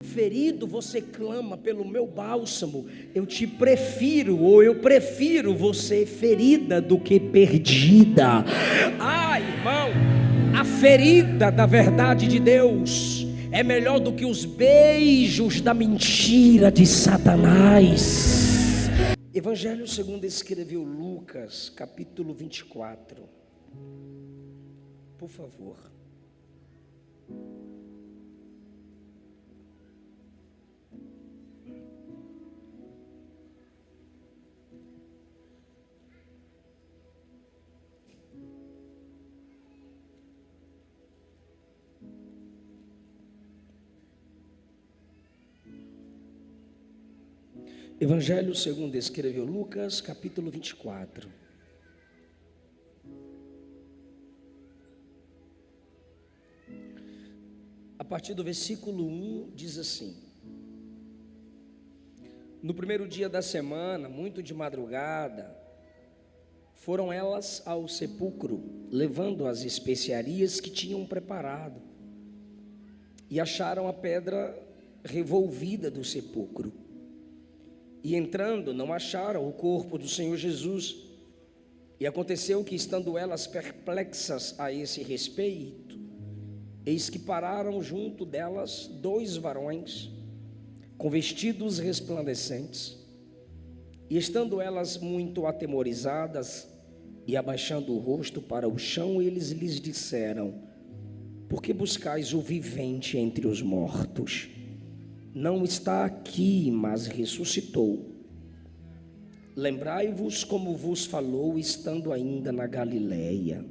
Ferido, você clama pelo meu bálsamo. Eu te prefiro, ou eu prefiro você ferida do que perdida. Irmão, a ferida da verdade de Deus é melhor do que os beijos da mentira de Satanás. Evangelho segundo escreveu Lucas, capítulo 24. Por favor. Evangelho segundo escreveu Lucas, capítulo 24. A partir do versículo 1 diz assim: No primeiro dia da semana, muito de madrugada, foram elas ao sepulcro, levando as especiarias que tinham preparado, e acharam a pedra revolvida do sepulcro. E entrando, não acharam o corpo do Senhor Jesus. E aconteceu que, estando elas perplexas a esse respeito, eis que pararam junto delas 2 varões, com vestidos resplandecentes. E estando elas muito atemorizadas, e abaixando o rosto para o chão, eles lhes disseram: Por que buscais o vivente entre os mortos? Não está aqui, mas ressuscitou. Lembrai-vos como vos falou, estando ainda na Galileia.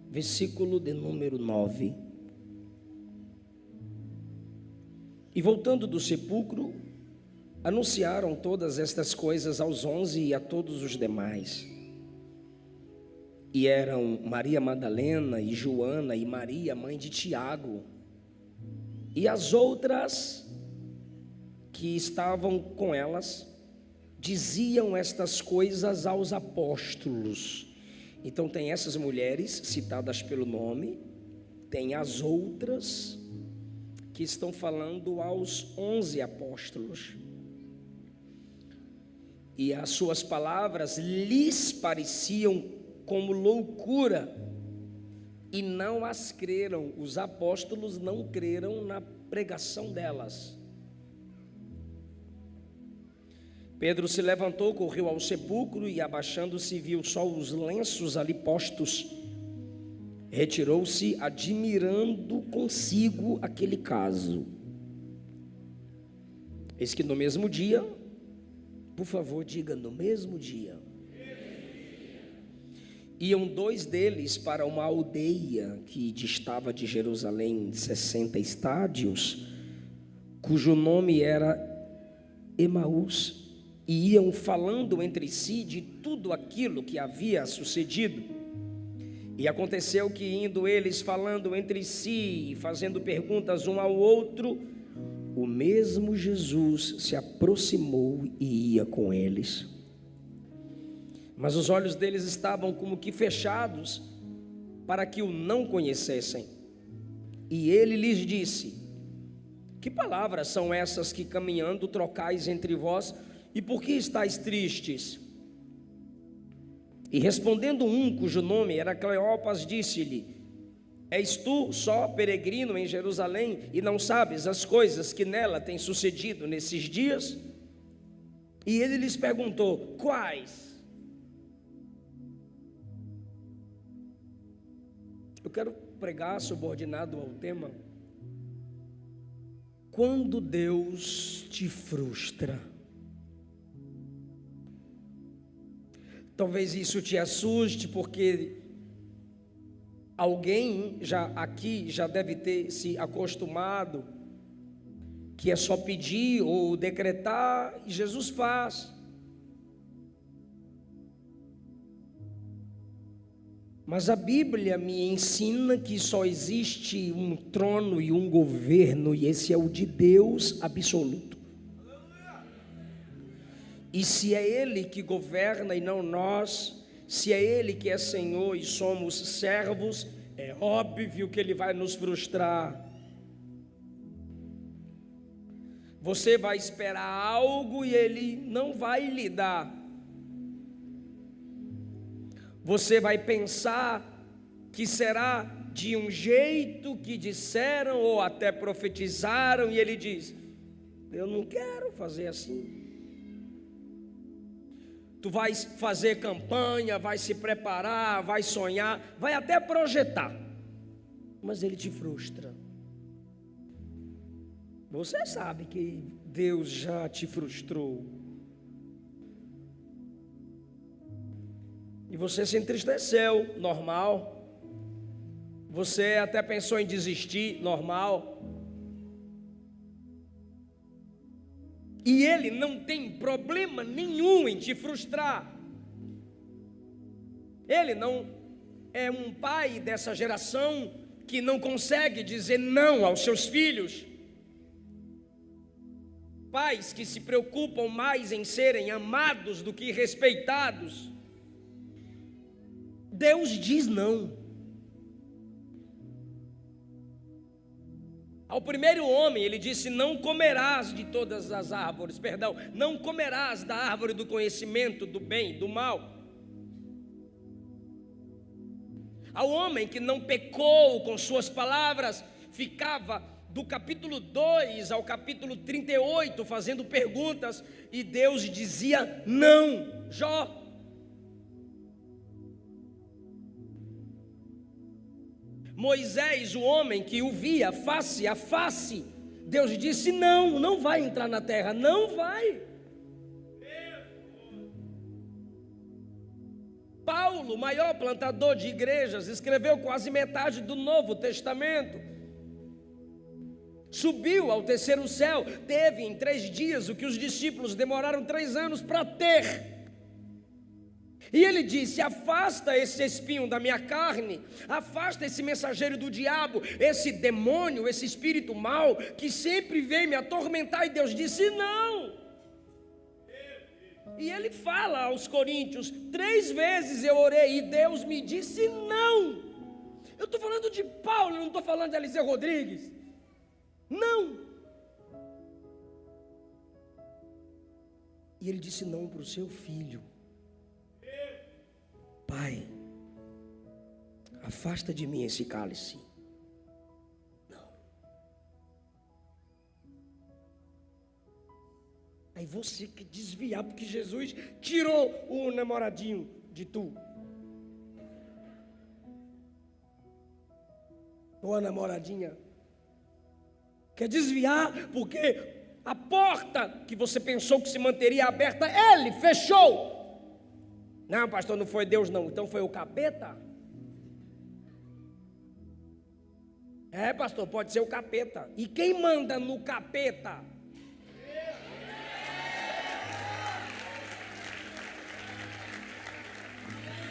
Versículo de número 9. E voltando do sepulcro, anunciaram todas estas coisas aos 11 e a todos os demais. E eram Maria Madalena e Joana e Maria, mãe de Tiago, e as outras que estavam com elas, diziam estas coisas aos apóstolos. Então tem essas mulheres citadas pelo nome, tem as outras que estão falando aos 11 apóstolos. E as suas palavras lhes pareciam como loucura, e não as creram. Os apóstolos não creram na pregação delas. Pedro se levantou, correu ao sepulcro e, abaixando-se, viu só os lenços ali postos. Retirou-se, admirando consigo aquele caso. Eis que no mesmo dia, por favor, diga: no mesmo dia, iam 2 deles para uma aldeia que distava de Jerusalém 60 estádios, cujo nome era Emaús, e iam falando entre si de tudo aquilo que havia sucedido. E aconteceu que, indo eles falando entre si e fazendo perguntas um ao outro, o mesmo Jesus se aproximou e ia com eles. Mas os olhos deles estavam como que fechados, para que o não conhecessem. E ele lhes disse: Que palavras são essas que caminhando trocais entre vós, e por que estáis tristes? E respondendo um, cujo nome era Cleopas, disse-lhe: És tu só peregrino em Jerusalém, e não sabes as coisas que nela têm sucedido nesses dias? E ele lhes perguntou: Quais? Eu quero pregar subordinado ao tema: quando Deus te frustra. Talvez isso te assuste, porque alguém aqui já deve ter se acostumado que é só pedir ou decretar e Jesus faz. Mas a Bíblia me ensina que só existe um trono e um governo, e esse é o de Deus absoluto. E se é Ele que governa e não nós, se é Ele que é Senhor e somos servos, é óbvio que Ele vai nos frustrar. Você vai esperar algo e Ele não vai lhe dar. Você vai pensar que será de um jeito que disseram ou até profetizaram, e Ele diz: eu não quero fazer assim. Tu vais fazer campanha, vai se preparar, vai sonhar, vai até projetar, mas Ele te frustra. Você sabe que Deus já te frustrou. E você se entristeceu, normal. Você até pensou em desistir, normal. E Ele não tem problema nenhum em te frustrar. Ele não é um pai dessa geração que não consegue dizer não aos seus filhos. Pais que se preocupam mais em serem amados do que respeitados. Deus diz não. Ao primeiro homem, Ele disse: não comerás de todas as árvores, não comerás da árvore do conhecimento do bem e do mal. Ao homem que não pecou com suas palavras, ficava do capítulo 2 ao capítulo 38 fazendo perguntas, e Deus dizia não. Jó. Moisés, o homem que o via face a face, Deus disse não, não vai entrar na terra, não vai. Paulo, o maior plantador de igrejas, escreveu quase metade do Novo Testamento. Subiu ao terceiro céu, teve em 3 dias o que os discípulos demoraram 3 anos para ter. E ele disse: afasta esse espinho da minha carne, afasta esse mensageiro do diabo, esse demônio, esse espírito mau, que sempre vem me atormentar. E Deus disse não. E ele fala aos coríntios: 3 vezes eu orei e Deus me disse não. Eu estou falando de Paulo, não estou falando de Eliseu Rodrigues. Não. E ele disse não para o seu filho: Pai, afasta de mim esse cálice. Não. Aí você que desviar, porque Jesus tirou o namoradinho de tu, ou a namoradinha. Quer desviar porque a porta que você pensou que se manteria aberta, Ele fechou. Não, pastor, não foi Deus não, então foi o capeta? É, pastor, pode ser o capeta. E quem manda no capeta?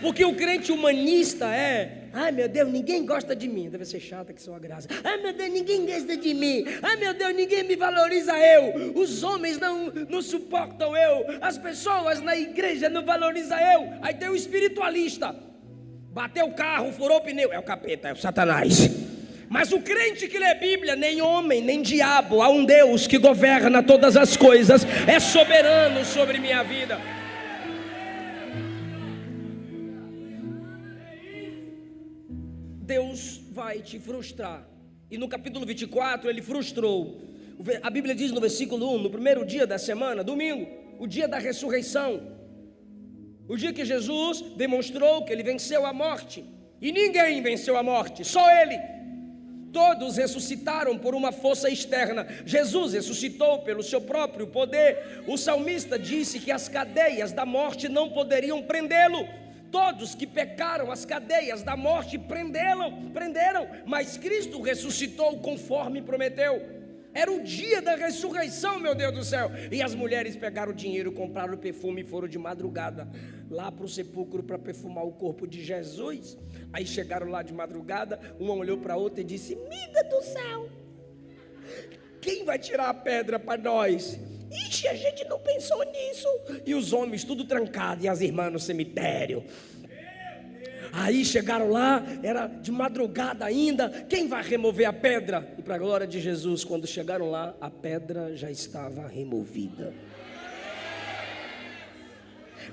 Porque o crente humanista é: ai meu Deus, ninguém gosta de mim. Deve ser chata que sou a graça. Ai meu Deus, ninguém gosta de mim. Ai meu Deus, ninguém me valoriza eu. Os homens não suportam eu. As pessoas na igreja não valorizam eu. Aí tem o espiritualista: bateu o carro, furou o pneu. É o capeta, é o Satanás. Mas o crente que lê Bíblia, nem homem, nem diabo. Há um Deus que governa todas as coisas. É soberano sobre minha vida. Deus vai te frustrar. E no capítulo 24 ele frustrou. A Bíblia diz no versículo 1: no primeiro dia da semana, domingo, o dia da ressurreição, o dia que Jesus demonstrou que ele venceu a morte. E ninguém venceu a morte, só ele. Todos ressuscitaram por uma força externa. Jesus ressuscitou pelo seu próprio poder. O salmista disse que as cadeias da morte não poderiam prendê-lo. Todos que pecaram, as cadeias da morte prenderam, mas Cristo ressuscitou conforme prometeu. Era o dia da ressurreição, meu Deus do céu. E as mulheres pegaram o dinheiro, compraram o perfume e foram de madrugada lá para o sepulcro para perfumar o corpo de Jesus. Aí chegaram lá de madrugada, uma olhou para a outra e disse: amiga do céu, quem vai tirar a pedra para nós? Ixi, a gente não pensou nisso. E os homens tudo trancado, e as irmãs no cemitério. Aí chegaram lá, era de madrugada ainda. Quem vai remover a pedra? E para a glória de Jesus, quando chegaram lá, a pedra já estava removida.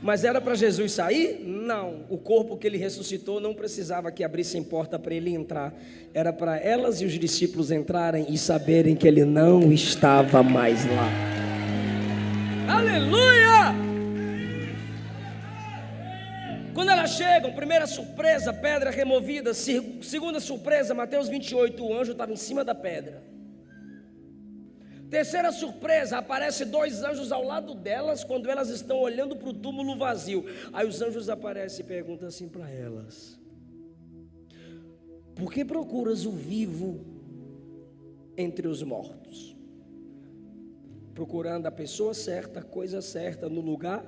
Mas era para Jesus sair? Não, o corpo que ele ressuscitou não precisava que abrissem porta para ele entrar. Era para elas e os discípulos entrarem e saberem que ele não estava mais lá. Aleluia! Quando elas chegam, primeira surpresa, pedra removida. Segunda surpresa, Mateus 28, o anjo estava em cima da pedra. Terceira surpresa, aparece 2 anjos ao lado delas, quando elas estão olhando para o túmulo vazio. Aí os anjos aparecem e perguntam assim para elas: por que procuras o vivo entre os mortos? Procurando a pessoa certa, a coisa certa, no lugar.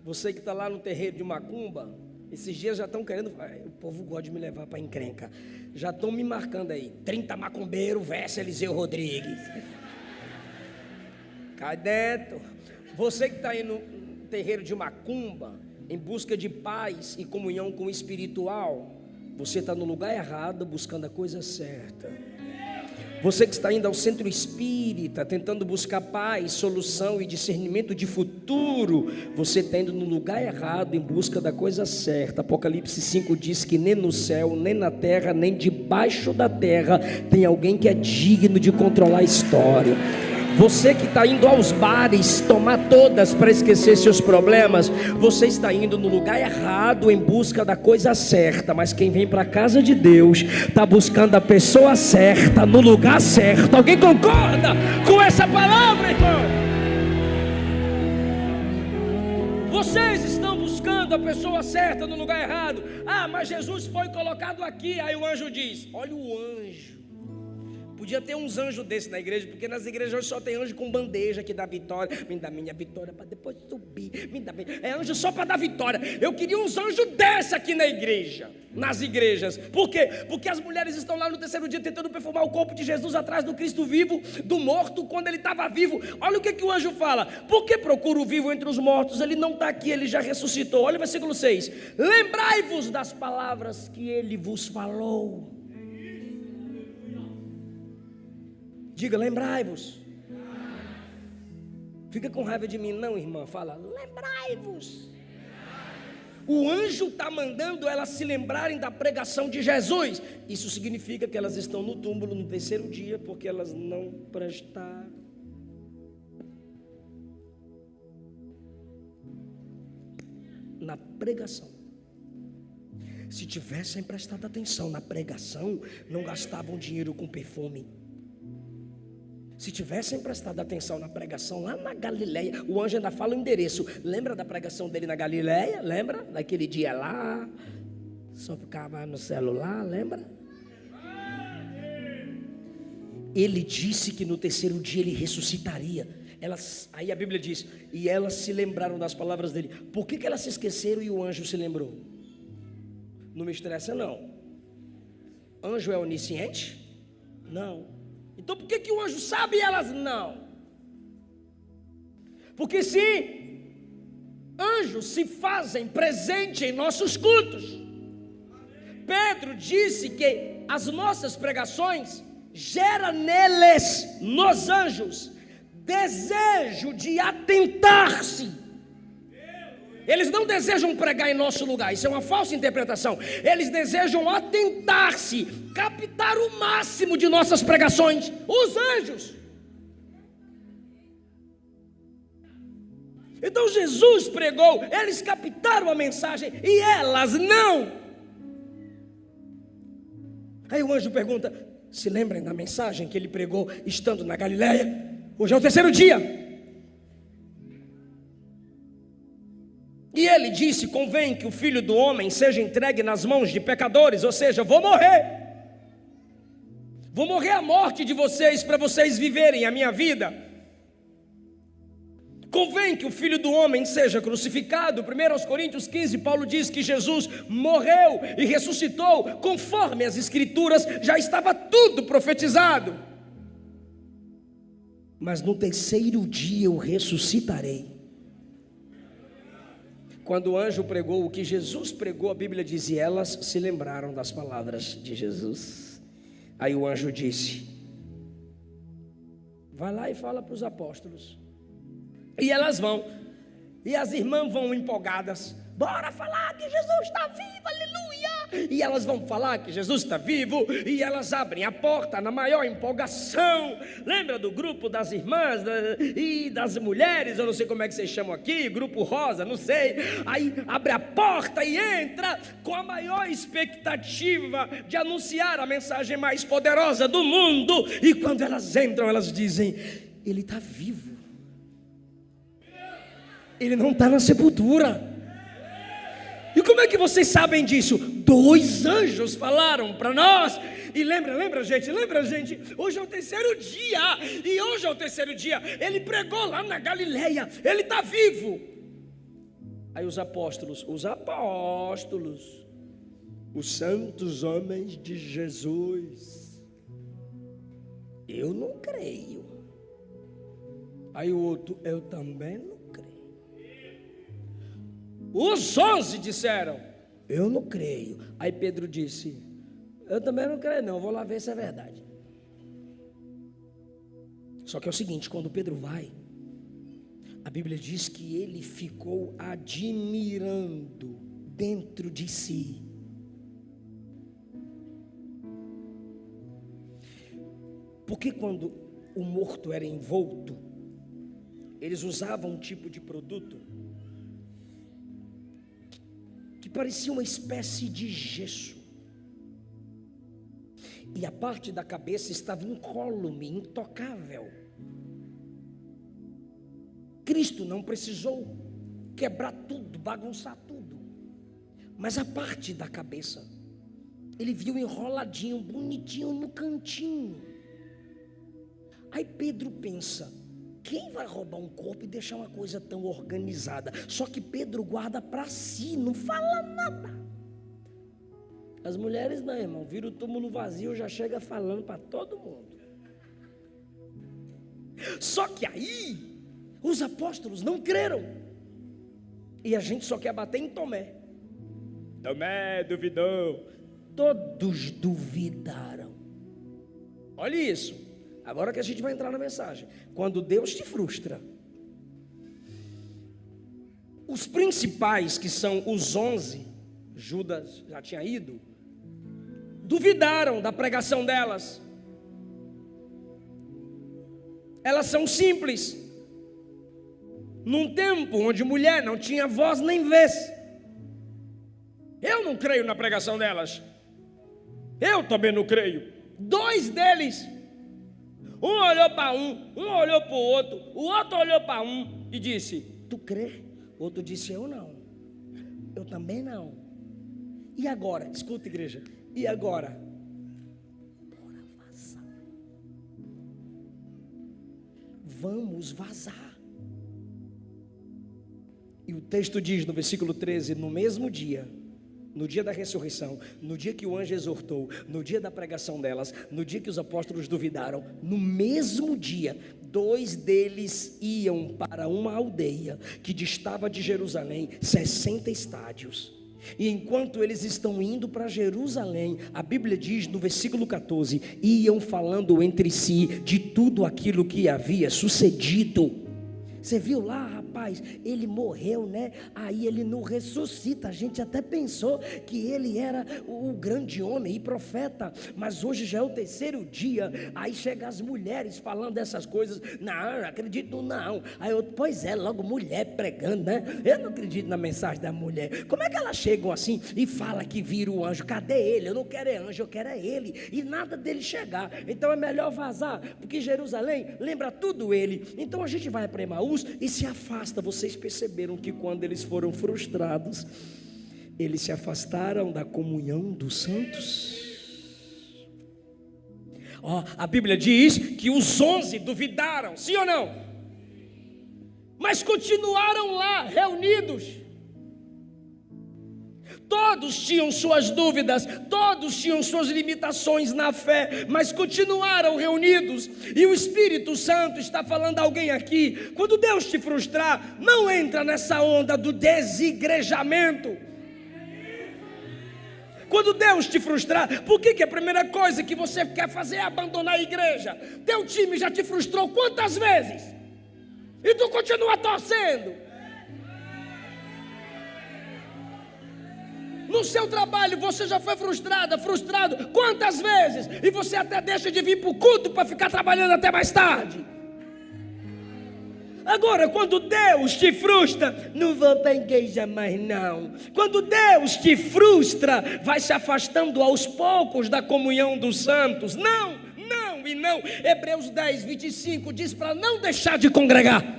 Você que está lá no terreiro de Macumba, esses dias já estão querendo, o povo gosta de me levar para encrenca, já estão me marcando aí, 30 macumbeiros versus Eliseu Rodrigues. Cai dentro. Você que está aí no terreiro de Macumba, em busca de paz e comunhão com o espiritual, você está no lugar errado, buscando a coisa certa. Você que está indo ao centro espírita, tentando buscar paz, solução e discernimento de futuro, você está indo no lugar errado, em busca da coisa certa. Apocalipse 5 diz que nem no céu, nem na terra, nem debaixo da terra tem alguém que é digno de controlar a história. Você que está indo aos bares tomar todas para esquecer seus problemas, você está indo no lugar errado em busca da coisa certa. Mas quem vem para a casa de Deus está buscando a pessoa certa no lugar certo. Alguém concorda com essa palavra, irmão? Vocês estão buscando a pessoa certa no lugar errado. Ah, mas Jesus foi colocado aqui. Aí o anjo diz: olha o anjo. Podia ter uns anjos desses na igreja, porque nas igrejas hoje só tem anjo com bandeja que dá vitória. Me dá minha vitória para depois subir. Me dá minha... É anjo só para dar vitória. Eu queria uns anjos desses aqui na igreja, nas igrejas. Por quê? Porque as mulheres estão lá no terceiro dia tentando perfumar o corpo de Jesus atrás do Cristo vivo, do morto, quando ele estava vivo. Olha o que o anjo fala: por que procura o vivo entre os mortos? Ele não está aqui, ele já ressuscitou. Olha o versículo 6: lembrai-vos das palavras que ele vos falou. Diga, lembrai-vos. Fica com raiva de mim não, irmã. Fala, lembrai-vos. O anjo está mandando elas se lembrarem da pregação de Jesus. Isso significa que elas estão no túmulo no terceiro dia, porque elas não prestaram. Na pregação. Se tivessem prestado atenção na pregação, não gastavam dinheiro com perfume. Se tivessem prestado atenção na pregação lá na Galileia, o anjo ainda fala o endereço. Lembra da pregação dele na Galileia? Lembra? Naquele dia lá, só ficava no celular, lembra? Ele disse que no terceiro dia ele ressuscitaria. Aí a Bíblia diz, e elas se lembraram das palavras dele. Por que elas se esqueceram e o anjo se lembrou? Não me estressa não. Anjo é onisciente? Não. Então por que o anjo sabe e elas não? Porque se anjos se fazem presente em nossos cultos, Pedro disse que as nossas pregações geram neles, nos anjos, desejo de atentar-se. Eles não desejam pregar em nosso lugar, isso é uma falsa interpretação. Eles desejam atentar-se, captar o máximo de nossas pregações. Os anjos. Então Jesus pregou, eles captaram a mensagem e elas não. Aí o anjo pergunta: se lembrem da mensagem que ele pregou estando na Galileia? Hoje é o terceiro dia. E ele disse: convém que o Filho do Homem seja entregue nas mãos de pecadores. Ou seja, vou morrer a morte de vocês, para vocês viverem a minha vida. Convém que o Filho do Homem seja crucificado. 1 Coríntios 15, Paulo diz que Jesus morreu e ressuscitou, conforme as Escrituras, já estava tudo profetizado. mas no terceiro dia eu ressuscitarei. Quando o anjo pregou o que Jesus pregou, a Bíblia diz, e elas se lembraram das palavras de Jesus. Aí o anjo disse, vai lá e fala para os apóstolos. E elas vão, e as irmãs vão empolgadas, bora falar que Jesus está vivo, aleluia. E elas vão falar que Jesus está vivo, e elas abrem a porta na maior empolgação. Lembra do grupo das irmãs e das mulheres, eu não sei como é que vocês chamam aqui, grupo rosa, não sei. Aí abre a porta e entra com a maior expectativa de anunciar a mensagem mais poderosa do mundo. E quando elas entram, elas dizem, ele está vivo, ele não está na sepultura. E como é que vocês sabem disso? 2 anjos falaram para nós. E lembra gente, hoje é o terceiro dia. E hoje é o terceiro dia. Ele pregou lá na Galileia, ele está vivo. Aí os apóstolos, os santos homens de Jesus, eu não creio. Aí o outro, eu também não creio. Os 11 disseram, eu não creio. Aí Pedro disse, eu também não creio não, vou lá ver se é verdade. Só que é o seguinte, quando Pedro vai, a Bíblia diz que ele ficou admirando dentro de si. Porque quando o morto era envolto, eles usavam um tipo de produto que parecia uma espécie de gesso, e a parte da cabeça estava incólume, intocável. Cristo não precisou quebrar tudo, bagunçar tudo, mas a parte da cabeça ele viu enroladinho, bonitinho no cantinho. Aí Pedro pensa, quem vai roubar um corpo e deixar uma coisa tão organizada? Só que Pedro guarda para si, não fala nada. As mulheres não, irmão, vira o túmulo vazio, já chega falando para todo mundo. Só que aí, os apóstolos não creram. E a gente só quer bater em Tomé. Tomé duvidou. Todos duvidaram. Olha isso. Agora que a gente vai entrar na mensagem. Quando Deus te frustra, os principais, que são os 11, Judas já tinha ido, duvidaram da pregação delas. Elas são simples. Num tempo onde mulher não tinha voz nem vez. Eu não creio na pregação delas. Eu também não creio. 2 deles, um olhou para um olhou para o outro olhou para um e disse, tu crê? O outro disse, eu não, eu também não. E agora? Escuta, igreja, e agora? Bora vazar. Vamos vazar. E o texto diz no versículo 13, no mesmo dia, no dia da ressurreição, no dia que o anjo exortou, no dia da pregação delas, no dia que os apóstolos duvidaram, no mesmo dia, 2 deles iam para uma aldeia que distava de Jerusalém 60 estádios. E enquanto eles estão indo para Jerusalém, a Bíblia diz no versículo 14, iam falando entre si de tudo aquilo que havia sucedido. Você viu lá, rapaz, ele morreu, né? Aí ele não ressuscita. A gente até pensou que ele era o grande homem e profeta, mas hoje já é o terceiro dia. Aí chegam as mulheres falando dessas coisas. Não acredito não. Aí eu, pois é, logo mulher pregando, né? Eu não acredito na mensagem da mulher. Como é que elas chegam assim e falam que vira o anjo? Cadê ele? Eu não quero é anjo, eu quero é ele. E nada dele chegar. Então é melhor vazar, porque Jerusalém lembra tudo ele. Então a gente vai para Emaús e se afasta. Vocês perceberam que quando eles foram frustrados, eles se afastaram da comunhão dos santos? A Bíblia diz que os 11 duvidaram, sim ou não? Mas continuaram lá, reunidos. Todos tinham suas dúvidas, todos tinham suas limitações na fé, mas continuaram reunidos. E o Espírito Santo está falando a alguém aqui: quando Deus te frustrar, não entra nessa onda do desigrejamento. Quando Deus te frustrar, por que a primeira coisa que você quer fazer é abandonar a igreja? Teu time já te frustrou quantas vezes? E tu continua torcendo. No seu trabalho você já foi frustrado quantas vezes? E você até deixa de vir para o culto para ficar trabalhando até mais tarde. Agora, quando Deus te frustra, não vou para a igreja mais não. Quando Deus te frustra, vai se afastando aos poucos da comunhão dos santos. Não. Hebreus 10, 25 diz para não deixar de congregar.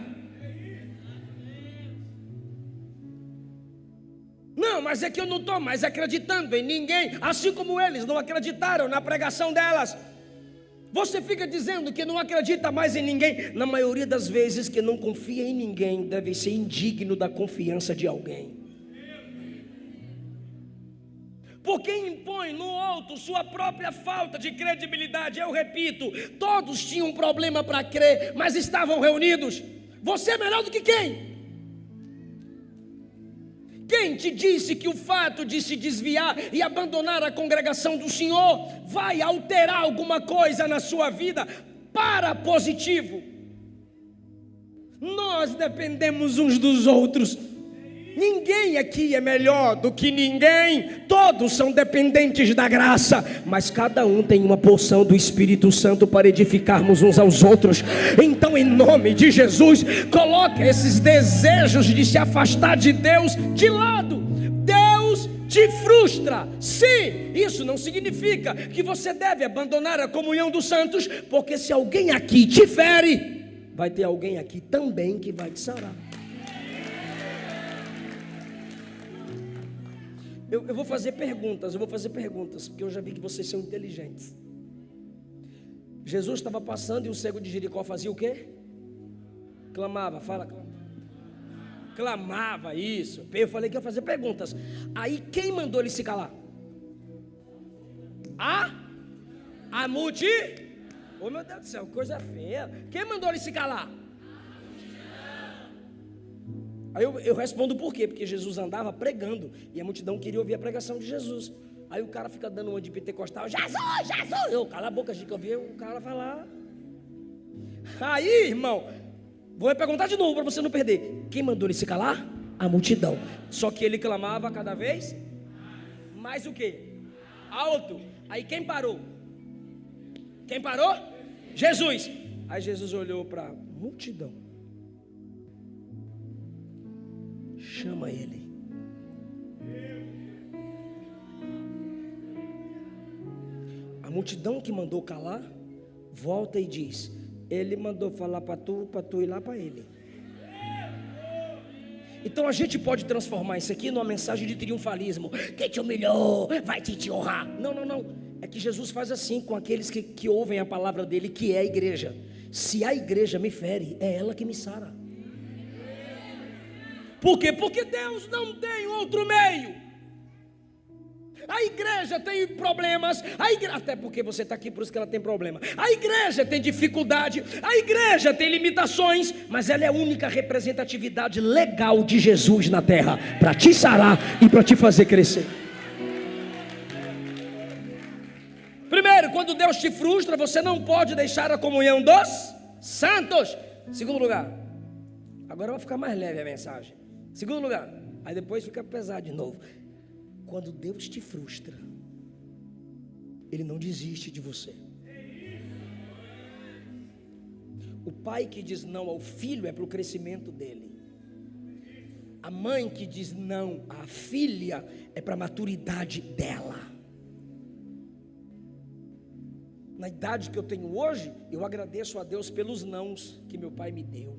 Não, mas é que eu não estou mais acreditando em ninguém, assim como eles não acreditaram na pregação delas. Você fica dizendo que não acredita mais em ninguém. Na maioria das vezes, que não confia em ninguém deve ser indigno da confiança de alguém. Porque impõe no outro sua própria falta de credibilidade. Eu repito, todos tinham um problema para crer, mas estavam reunidos. Você é melhor do que quem? Quem te disse que o fato de se desviar e abandonar a congregação do Senhor vai alterar alguma coisa na sua vida para positivo? Nós dependemos uns dos outros. Ninguém aqui é melhor do que ninguém. Todos são dependentes da graça, mas cada um tem uma porção do Espírito Santo para edificarmos uns aos outros. Então, em nome de Jesus, coloque esses desejos de se afastar de Deus de lado. Deus te frustra. Sim, isso não significa que você deve abandonar a comunhão dos santos, porque se alguém aqui te fere, vai ter alguém aqui também que vai te sarar. Eu vou fazer perguntas, porque eu já vi que vocês são inteligentes. Jesus estava passando e o cego de Jericó fazia o quê? Clamava, clamava, isso. Eu falei que ia fazer perguntas. Aí quem mandou ele se calar? A multidão. Oh, meu Deus do céu, coisa feia. Quem mandou ele se calar? Aí eu respondo por quê? Porque Jesus andava pregando e a multidão queria ouvir a pregação de Jesus. Aí o cara fica dando uma de pentecostal: Jesus! Eu cala a boca, que eu vi o cara falar. Aí, irmão, vou perguntar de novo para você não perder. Quem mandou ele se calar? A multidão. Só que ele clamava cada vez mais o quê? Alto. Aí quem parou? Jesus. Aí Jesus olhou para a multidão. Chama ele. A multidão que mandou calar volta e diz: ele mandou falar para tu ir lá para ele. Então a gente pode transformar isso aqui numa mensagem de triunfalismo. Quem te humilhou vai te honrar. Não. É que Jesus faz assim com aqueles que ouvem a palavra dele, que é a igreja. Se a igreja me fere, é ela que me sara. Por quê? Porque Deus não tem outro meio. A igreja tem problemas, até porque você está aqui, por isso que ela tem problema. A igreja tem dificuldade, a igreja tem limitações, mas ela é a única representatividade legal de Jesus na terra, para te sarar e para te fazer crescer. Primeiro, quando Deus te frustra, você não pode deixar a comunhão dos santos. Segundo lugar, agora vai ficar mais leve a mensagem. Segundo lugar, aí depois fica pesado de novo. Quando Deus te frustra, Ele não desiste de você. O pai que diz não ao filho é para o crescimento dele. A mãe que diz não à filha é para a maturidade dela. Na idade que eu tenho hoje, eu agradeço a Deus pelos nãos que meu pai me deu.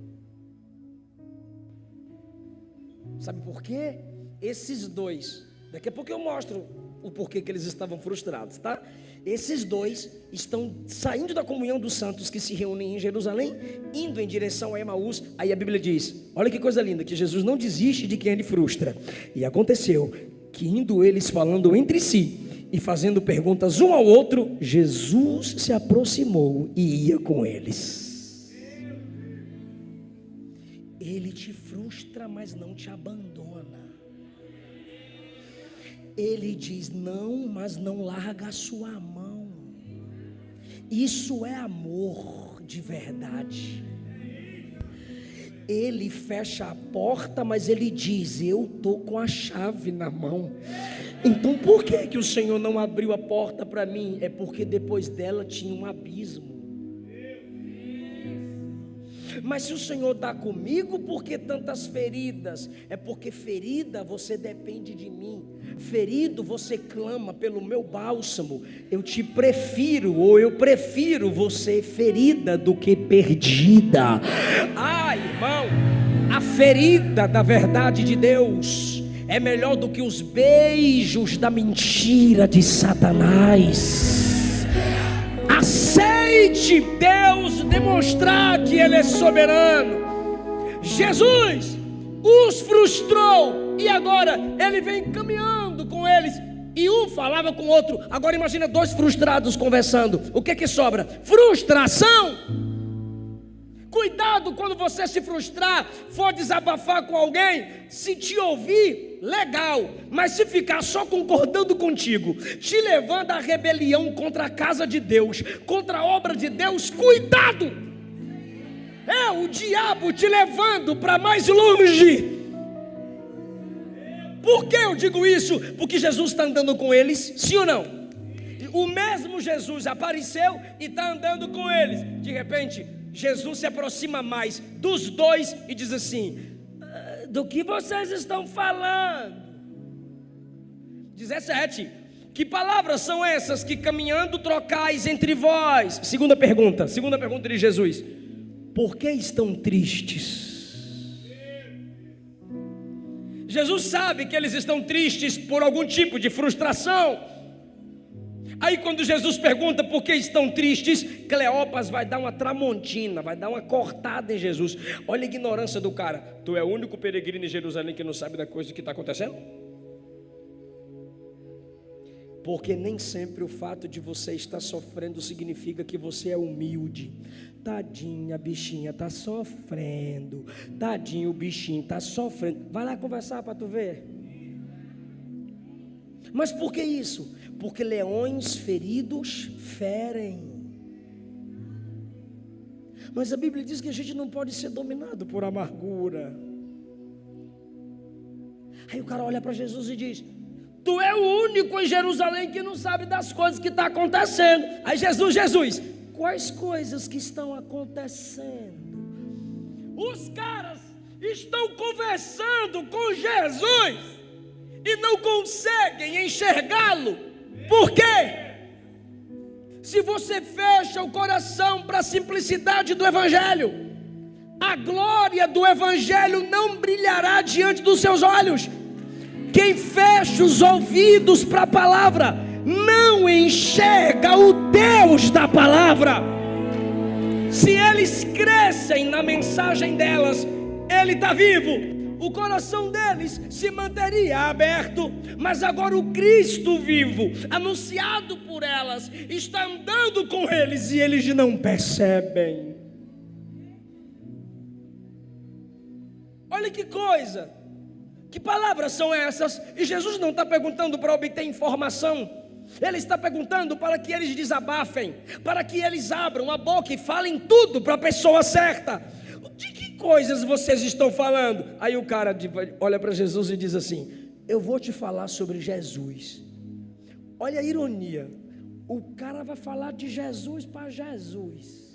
Sabe por quê? Esses dois, daqui a pouco eu mostro o porquê que eles estavam frustrados, tá? Esses dois estão saindo da comunhão dos santos que se reúnem em Jerusalém, indo em direção a Emaús. Aí a Bíblia diz, olha que coisa linda, que Jesus não desiste de quem ele frustra. E aconteceu que indo eles falando entre si e fazendo perguntas um ao outro, Jesus se aproximou e ia com eles. Ele te frustra, mas não te abandona. Ele diz não, mas não larga a sua mão. Isso é amor de verdade. Ele fecha a porta, mas ele diz: eu estou com a chave na mão. Então por que o Senhor não abriu a porta para mim? É porque depois dela tinha um abismo. Mas se o Senhor está comigo, por que tantas feridas? É porque ferida você depende de mim. Ferido você clama pelo meu bálsamo. Eu te prefiro, ou eu prefiro você ferida do que perdida. Ah, irmão, a ferida da verdade de Deus é melhor do que os beijos da mentira de Satanás. Aceite Deus demonstrar que Ele é soberano. Jesus os frustrou e agora Ele vem caminhando com eles. E um falava com o outro. Agora imagina dois frustrados conversando. O que sobra? Frustração. Cuidado quando você se frustrar, for desabafar com alguém. Se te ouvir, legal. Mas se ficar só concordando contigo, te levando à rebelião contra a casa de Deus, contra a obra de Deus, cuidado. É o diabo te levando para mais longe. Por que eu digo isso? Porque Jesus está andando com eles, sim ou não? O mesmo Jesus apareceu e está andando com eles. De repente, Jesus se aproxima mais dos dois e diz assim: do que vocês estão falando? 17. Que palavras são essas que caminhando trocais entre vós? Segunda pergunta de Jesus: por que estão tristes? Jesus sabe que eles estão tristes por algum tipo de frustração. Aí quando Jesus pergunta por que estão tristes, Cleopas vai dar uma tramontina, vai dar uma cortada em Jesus. Olha a ignorância do cara. Tu é o único peregrino em Jerusalém que não sabe da coisa que está acontecendo? Porque nem sempre o fato de você estar sofrendo significa que você é humilde. Tadinha, a bichinha está sofrendo. Tadinho, o bichinho está sofrendo. Vai lá conversar para tu ver. Mas por que isso? Porque leões feridos ferem. Mas a Bíblia diz que a gente não pode ser dominado por amargura. Aí o cara olha para Jesus e diz: tu é o único em Jerusalém que não sabe das coisas que estão acontecendo. Aí Jesus, quais coisas que estão acontecendo? Os caras estão conversando com Jesus e não conseguem enxergá-lo. Por quê? Se você fecha o coração para a simplicidade do Evangelho, a glória do Evangelho não brilhará diante dos seus olhos. Quem fecha os ouvidos para a palavra não enxerga o Deus da palavra. Se eles crescem na mensagem delas, Ele está vivo. O coração deles se manteria aberto, mas agora o Cristo vivo, anunciado por elas, está andando com eles e eles não percebem. Olha que coisa, que palavras são essas? E Jesus não está perguntando para obter informação, Ele está perguntando para que eles desabafem, para que eles abram a boca e falem tudo para a pessoa certa. De que coisas vocês estão falando? Aí o cara olha para Jesus e diz assim: eu vou te falar sobre Jesus. Olha a ironia, o cara vai falar de Jesus para Jesus.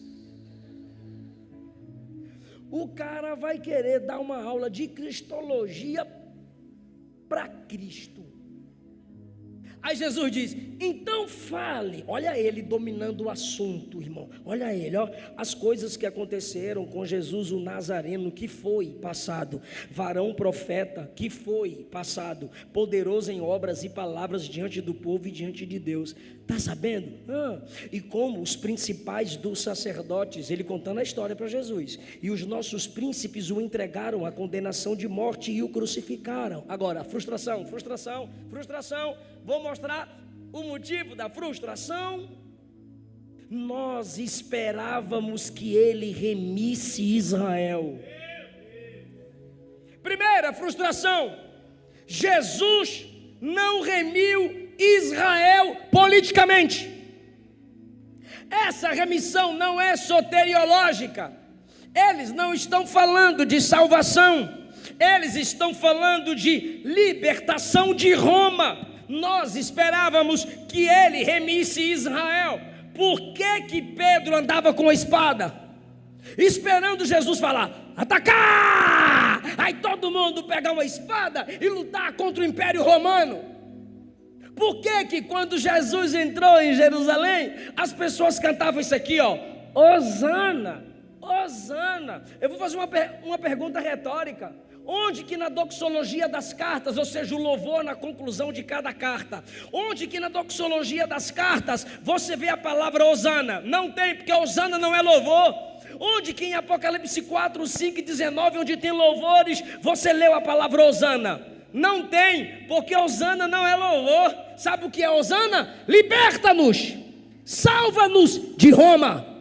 O cara vai querer dar uma aula de cristologia para Cristo. Aí Jesus diz: então fale. Olha ele dominando o assunto, irmão. Olha ele, ó, as coisas que aconteceram com Jesus o Nazareno, que foi passado, varão profeta, que foi passado, poderoso em obras e palavras diante do povo e diante de Deus. Está sabendo? E como os principais dos sacerdotes, ele contando a história para Jesus, e os nossos príncipes o entregaram à condenação de morte e o crucificaram. Agora, frustração. Vou mostrar o motivo da frustração. Nós esperávamos que ele remisse Israel. Primeira frustração: Jesus não remiu Israel politicamente. Essa remissão não é soteriológica. Eles não estão falando de salvação, eles estão falando de libertação de Roma. Nós esperávamos que ele remisse Israel. Por que Pedro andava com a espada? Esperando Jesus falar: atacar! Aí todo mundo pegar uma espada e lutar contra o Império Romano. Por que quando Jesus entrou em Jerusalém, as pessoas cantavam isso aqui, ó: Hosana, Hosana? Eu vou fazer uma pergunta retórica. Onde que na doxologia das cartas, ou seja, o louvor na conclusão de cada carta, onde que na doxologia das cartas você vê a palavra Hosana? Não tem, porque Hosana não é louvor. Onde que em Apocalipse 4, 5 e 19, onde tem louvores, você leu a palavra Hosana? Não tem, porque Hosana não é louvor. Sabe o que é Hosana? Liberta-nos, salva-nos de Roma.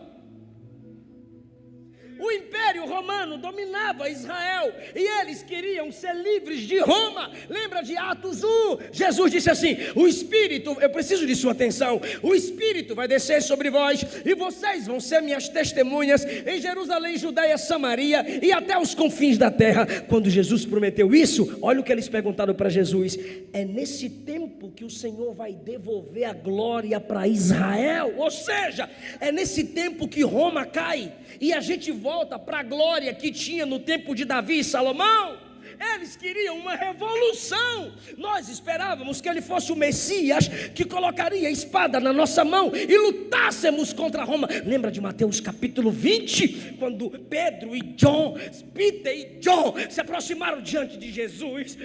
O Império Romano dominava Israel e eles queriam ser livres de Roma. Lembra de Atos 1? Jesus disse assim: o Espírito, eu preciso de sua atenção, o Espírito vai descer sobre vós e vocês vão ser minhas testemunhas em Jerusalém, Judeia, Samaria e até os confins da terra. Quando Jesus prometeu isso, olha o que eles perguntaram para Jesus: é nesse tempo que o Senhor vai devolver a glória para Israel? Ou seja, é nesse tempo que Roma cai e a gente volta para a glória que tinha no tempo de Davi e Salomão. Eles queriam uma revolução. Nós esperávamos que ele fosse o Messias, que colocaria a espada na nossa mão e lutássemos contra Roma. Lembra de Mateus capítulo 20, quando Pedro e Peter e John se aproximaram diante de Jesus,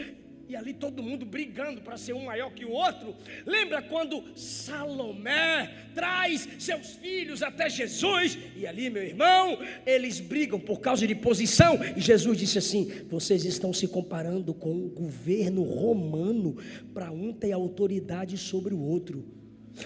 e ali todo mundo brigando para ser um maior que o outro. Lembra quando Salomé traz seus filhos até Jesus, e ali, meu irmão, eles brigam por causa de posição, e Jesus disse assim: vocês estão se comparando com o governo romano, para um ter autoridade sobre o outro,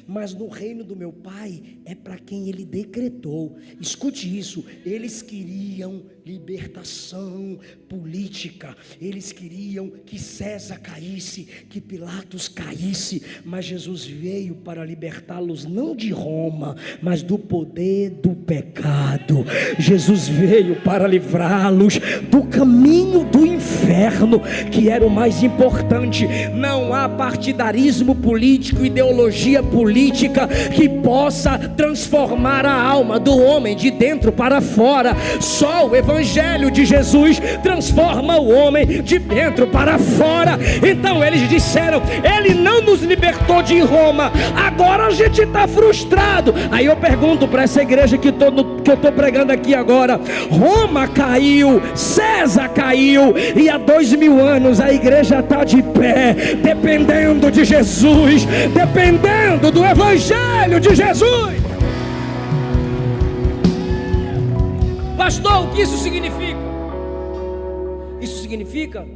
mas no reino do meu Pai é para quem ele decretou. Escute isso: eles queriam libertação política, eles queriam que César caísse, que Pilatos caísse, mas Jesus veio para libertá-los não de Roma, mas do poder do pecado. Jesus veio para livrá-los do caminho do inferno, que era o mais importante. Não há partidarismo político, ideologia política que possa transformar a alma do homem de dentro para fora. Só o Evangelho de Jesus transforma o homem de dentro para fora. Então eles disseram: ele não nos libertou de Roma, agora a gente está frustrado. Aí eu pergunto para essa igreja que eu estou pregando aqui agora: Roma caiu, César caiu, e há 2000 anos a igreja está de pé, dependendo de Jesus, dependendo do Evangelho de Jesus. Pastor, o que isso significa? Isso significa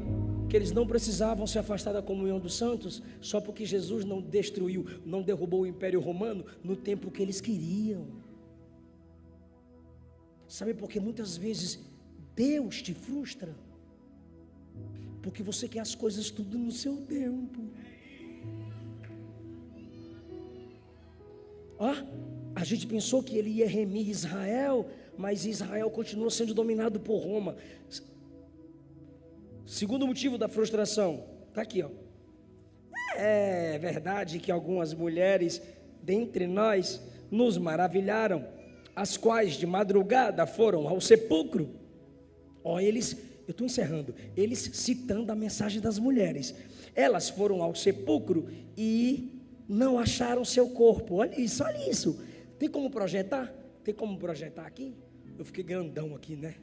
que eles não precisavam se afastar da comunhão dos santos só porque Jesus não destruiu, não derrubou o Império Romano no tempo que eles queriam. Sabe por que muitas vezes Deus te frustra? Porque você quer as coisas tudo no seu tempo. A gente pensou que ele ia remir Israel, mas Israel continua sendo dominado por Roma. Segundo motivo da frustração, está aqui, ó. É verdade que algumas mulheres dentre nós nos maravilharam, as quais de madrugada foram ao sepulcro. Eu estou encerrando, eles citando a mensagem das mulheres. Elas foram ao sepulcro e não acharam seu corpo. Olha isso, olha isso. Tem como projetar? Tem como projetar aqui? Eu fiquei grandão aqui, né?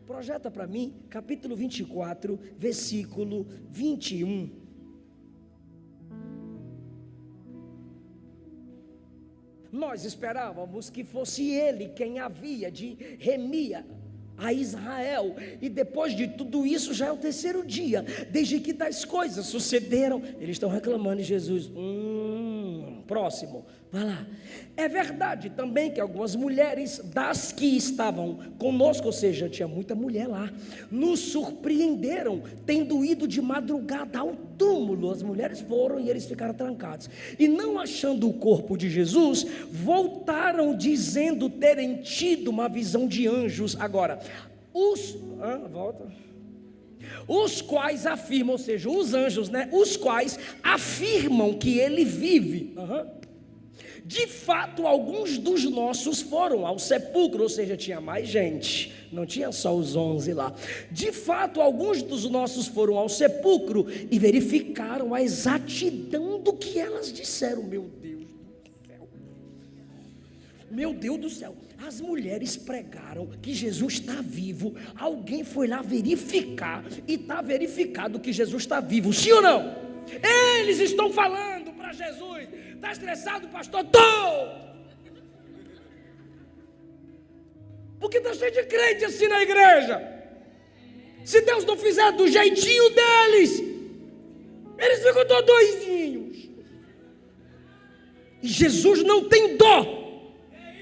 Projeta para mim, capítulo 24, versículo 21. Nós esperávamos que fosse ele quem havia de remir a Israel, e depois de tudo isso já é o terceiro dia desde que tais coisas sucederam. Eles estão reclamando de Jesus. Próximo, vai lá. É verdade também que algumas mulheres das que estavam conosco, ou seja, tinha muita mulher lá, nos surpreenderam tendo ido de madrugada ao túmulo. As mulheres foram e eles ficaram trancados, e não achando o corpo de Jesus, voltaram dizendo terem tido uma visão de anjos. Agora, os quais afirmam, ou seja, os anjos, né? Os quais afirmam que ele vive. De fato, alguns dos nossos foram ao sepulcro, ou seja, tinha mais gente, não tinha só os 11 lá. De fato, alguns dos nossos foram ao sepulcro e verificaram a exatidão do que elas disseram. Meu Deus do céu, meu Deus do céu. As mulheres pregaram que Jesus está vivo. Alguém foi lá verificar e está verificado que Jesus está vivo, sim ou não? Eles estão falando para Jesus. Está estressado, pastor? Estou! Porque está cheio de crente assim na igreja. Se Deus não fizer do jeitinho deles, eles ficam todos doidinhos. E Jesus não tem dó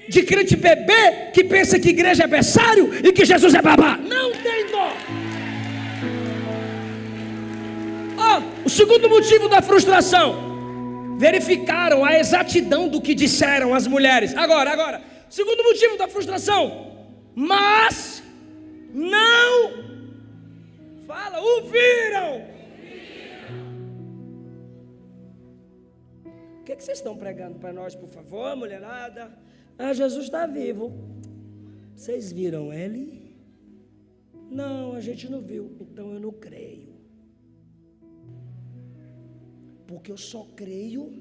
de crente bebê que pensa que igreja é berçário e que Jesus é babá. Não tem dó. O segundo motivo da frustração: verificaram a exatidão do que disseram as mulheres. Agora, segundo motivo da frustração: mas não ouviram. O que vocês estão pregando para nós, por favor, mulherada? Jesus está vivo. Vocês viram ele? Não, a gente não viu. Então eu não creio. Porque eu só creio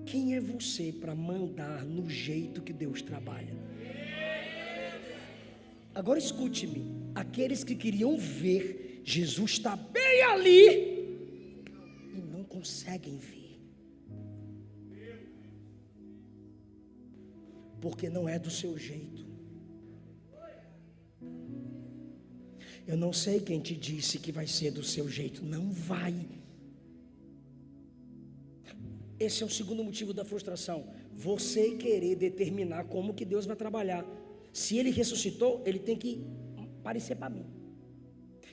quem é você para mandar no jeito que Deus trabalha. Agora escute-me. Aqueles que queriam ver Jesus está bem ali e não conseguem ver, porque não é do seu jeito. Eu não sei quem te disse que vai ser do seu jeito. Não vai. Esse é o segundo motivo da frustração. Você querer determinar como que Deus vai trabalhar. Se Ele ressuscitou, Ele tem que parecer para mim.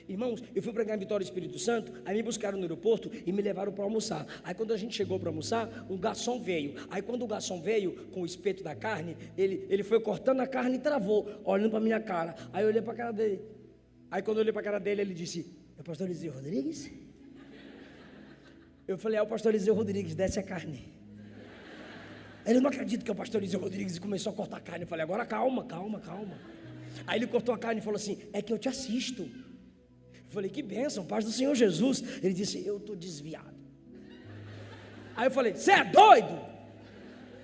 Irmãos, eu fui pregar em Vitória do Espírito Santo. Aí me buscaram no aeroporto e me levaram para almoçar. Aí quando a gente chegou para almoçar, um garçom veio. Aí quando o garçom veio com o espeto da carne, ele foi cortando a carne e travou, olhando para a minha cara. Aí eu olhei para a cara dele. Aí quando eu olhei para a cara dele, ele disse: é o pastor Eliseu Rodrigues? Eu falei: é o pastor Eliseu Rodrigues, desce a carne. Ele: não acredita que é o pastor Eliseu Rodrigues, e começou a cortar a carne. Eu falei: agora calma. Aí ele cortou a carne e falou assim: é que eu te assisto. Eu falei: que bênção, paz do Senhor Jesus. Ele disse: eu estou desviado. Aí eu falei: você é doido?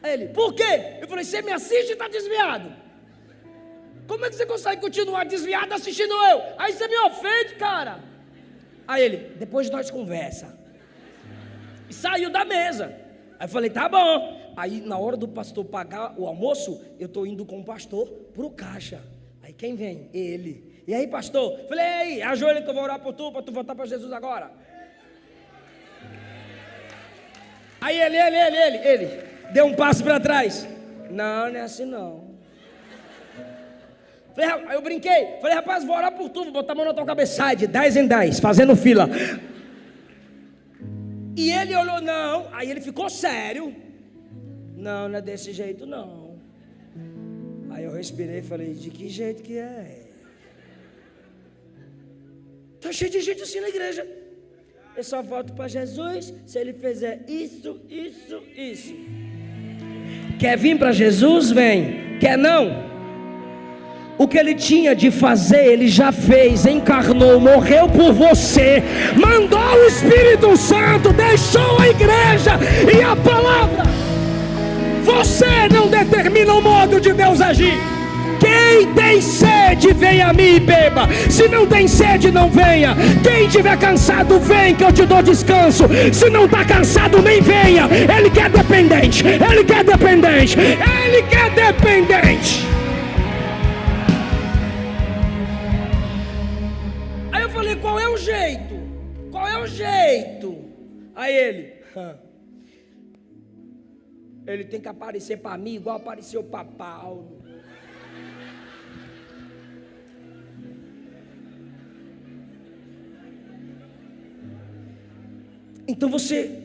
Aí ele: por quê? Eu falei: você me assiste e está desviado. Como é que você consegue continuar desviado assistindo eu? Aí você me ofende, cara. Aí ele: depois nós conversa. E saiu da mesa. Aí eu falei: tá bom. Aí na hora do pastor pagar o almoço, eu estou indo com o pastor para o caixa. Aí quem vem? Ele. E aí, pastor? Falei: ei, ajoelha que eu vou orar por tu, para tu voltar para Jesus agora. Aí ele deu um passo para trás. Não é assim não. Aí eu brinquei, falei: rapaz, vou orar por tu, vou botar a mão na tua cabeça. Sai de 10 em 10, fazendo fila. E ele olhou: não. Aí ele ficou sério. Não é desse jeito não. Aí eu respirei e falei: de que jeito que é? Está cheio de gente assim na igreja. Eu só volto para Jesus se ele fizer isso. Quer vir para Jesus? Vem. Quer não? O que ele tinha de fazer, ele já fez, encarnou, morreu por você, mandou o Espírito Santo, deixou a igreja e a palavra. Você não determina o modo de Deus agir. Quem tem sede, venha a mim e beba. Se não tem sede, não venha. Quem estiver cansado, vem que eu te dou descanso. Se não está cansado, nem venha. Ele quer dependente, ele quer dependente, ele quer dependente. Aí eu falei, qual é o jeito? Qual é o jeito? Aí ele tem que aparecer para mim igual apareceu para Paulo. Então você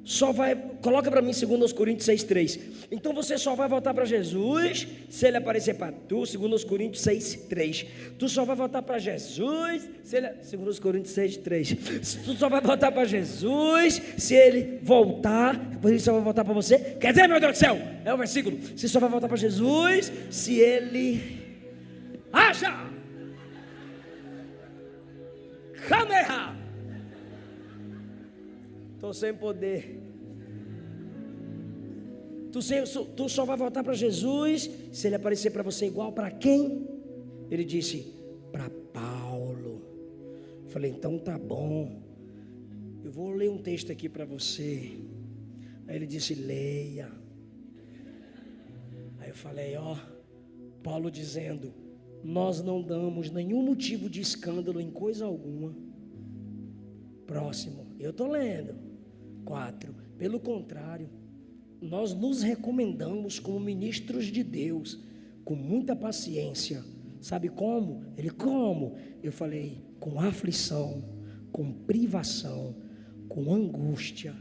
só vai, coloca para mim 2 Coríntios 6,3. Então você só vai voltar para Jesus se ele aparecer para tu, 2 Coríntios 6,3. Tu só vai voltar para Jesus se ele, 2 Coríntios 6,3. Tu só vai voltar para Jesus se ele voltar, ele só vai voltar para você. Quer dizer, meu Deus do céu, é o versículo. Você só vai voltar para Jesus se ele acha. Camerra. Estou sem poder. Tu só vai voltar para Jesus se ele aparecer para você igual para quem? Ele disse, para Paulo. Falei, então tá bom. Eu vou ler um texto aqui para você. Aí ele disse, leia. Aí eu falei, Paulo dizendo, nós não damos nenhum motivo de escândalo em coisa alguma. Próximo, eu estou lendo. 4. Pelo contrário, nós nos recomendamos como ministros de Deus, com muita paciência. Sabe como? Ele, como? Eu falei, com aflição, com privação, com angústia,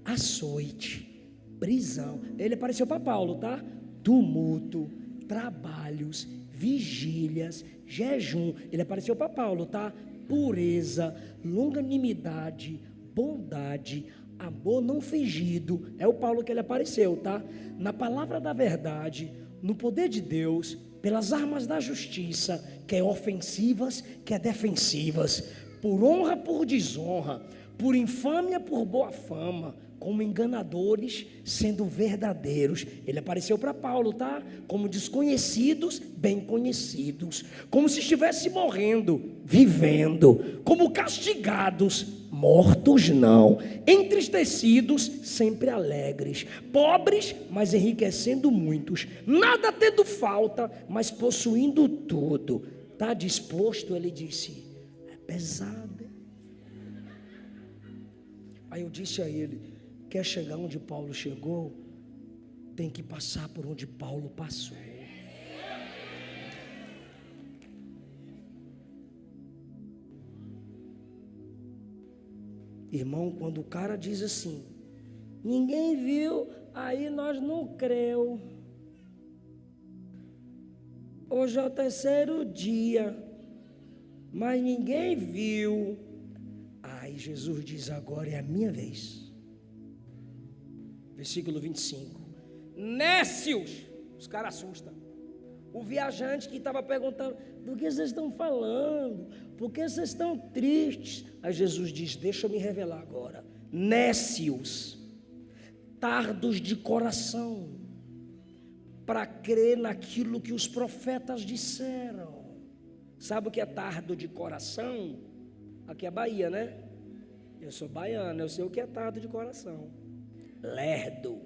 açoite, prisão. Ele apareceu para Paulo, tá? Tumulto, trabalhos, vigílias, jejum. Ele apareceu para Paulo, tá? Pureza, longanimidade, bondade, amor não fingido. É o Paulo que ele apareceu, tá? Na palavra da verdade, no poder de Deus, pelas armas da justiça, quer ofensivas, quer defensivas, por honra, por desonra, por infâmia, por boa fama, como enganadores, sendo verdadeiros. Ele apareceu para Paulo, tá? Como desconhecidos, bem conhecidos, como se estivesse morrendo, vivendo, como castigados, mortos não, entristecidos, sempre alegres, pobres, mas enriquecendo muitos, nada tendo falta, mas possuindo tudo. Está disposto? Ele disse, é pesado. Aí eu disse a ele, quer chegar onde Paulo chegou, tem que passar por onde Paulo passou. Irmão, quando o cara diz assim, ninguém viu, aí nós não creu. Hoje é o 3º dia, mas ninguém viu. Aí Jesus diz, agora é a minha vez. Versículo 25. Nécios, os caras assustam. O viajante que estava perguntando, do que vocês estão falando? Por que vocês estão tristes? Aí Jesus diz, deixa eu me revelar agora. Nécios, tardos de coração, para crer naquilo que os profetas disseram. Sabe o que é tardo de coração? Aqui é Bahia, né? Eu sou baiano, eu sei o que é tardo de coração. Lerdo.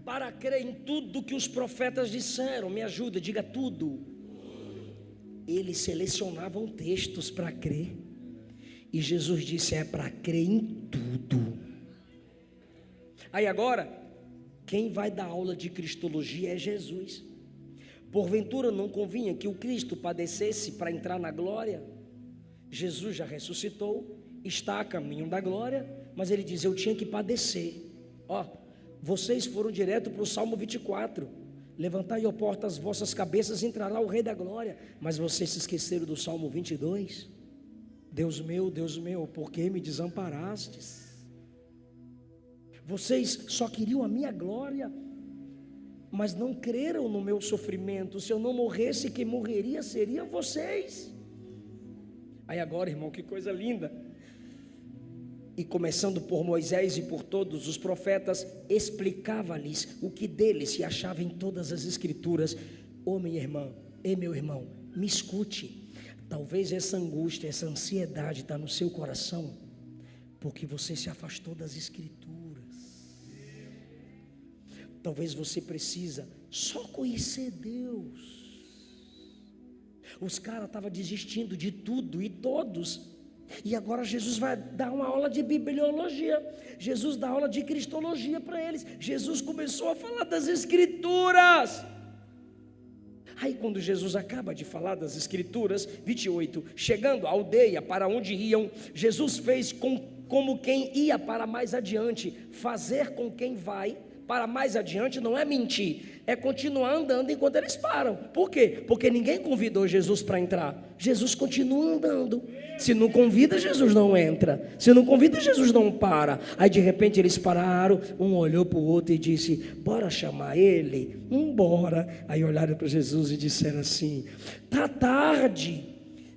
Para crer em tudo que os profetas disseram. Me ajuda, diga tudo. Eles selecionavam textos para crer. E Jesus disse, é para crer em tudo. Aí agora, quem vai dar aula de cristologia é Jesus. Porventura não convinha que o Cristo padecesse para entrar na glória? Jesus já ressuscitou, está a caminho da glória, mas ele diz, eu tinha que padecer. Vocês foram direto para o Salmo 24. Levantai, ó porta, as vossas cabeças, entrará o Rei da Glória. Mas vocês se esqueceram do Salmo 22. Deus meu, por que me desamparastes? Vocês só queriam a minha glória, mas não creram no meu sofrimento. Se eu não morresse, quem morreria seriam vocês. Aí agora, irmão, que coisa linda. E começando por Moisés e por todos os profetas, explicava-lhes o que deles se achava em todas as escrituras. Ô minha irmã, e meu irmão, me escute. Talvez essa angústia, essa ansiedade está no seu coração, porque você se afastou das escrituras. Talvez você precisa só conhecer Deus. Os caras estavam desistindo de tudo e todos. E agora Jesus vai dar uma aula de bibliologia. Jesus dá aula de cristologia para eles. Jesus começou a falar das escrituras. Aí quando Jesus acaba de falar das escrituras, 28, chegando à aldeia para onde iam, Jesus fez como quem ia para mais adiante. Fazer com quem vai para mais adiante não é mentir, é continuar andando enquanto eles param. Por quê? Porque ninguém convidou Jesus para entrar. Jesus continua andando. Se não convida, Jesus não entra. Se não convida, Jesus não para. Aí de repente eles pararam, um olhou para o outro e disse: bora chamar ele? Bora. Aí olharam para Jesus e disseram assim: tá tarde,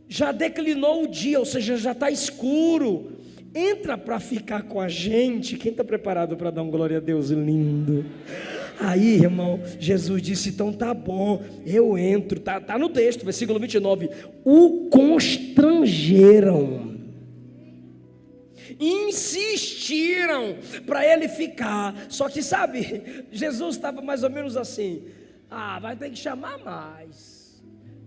já declinou o dia, ou seja, já está escuro. Entra para ficar com a gente. Quem está preparado para dar um glória a Deus lindo? Aí, irmão, Jesus disse: então tá bom, eu entro. Tá no texto, versículo 29. O constrangeram, insistiram para ele ficar. Só que sabe, Jesus estava mais ou menos assim: vai ter que chamar mais.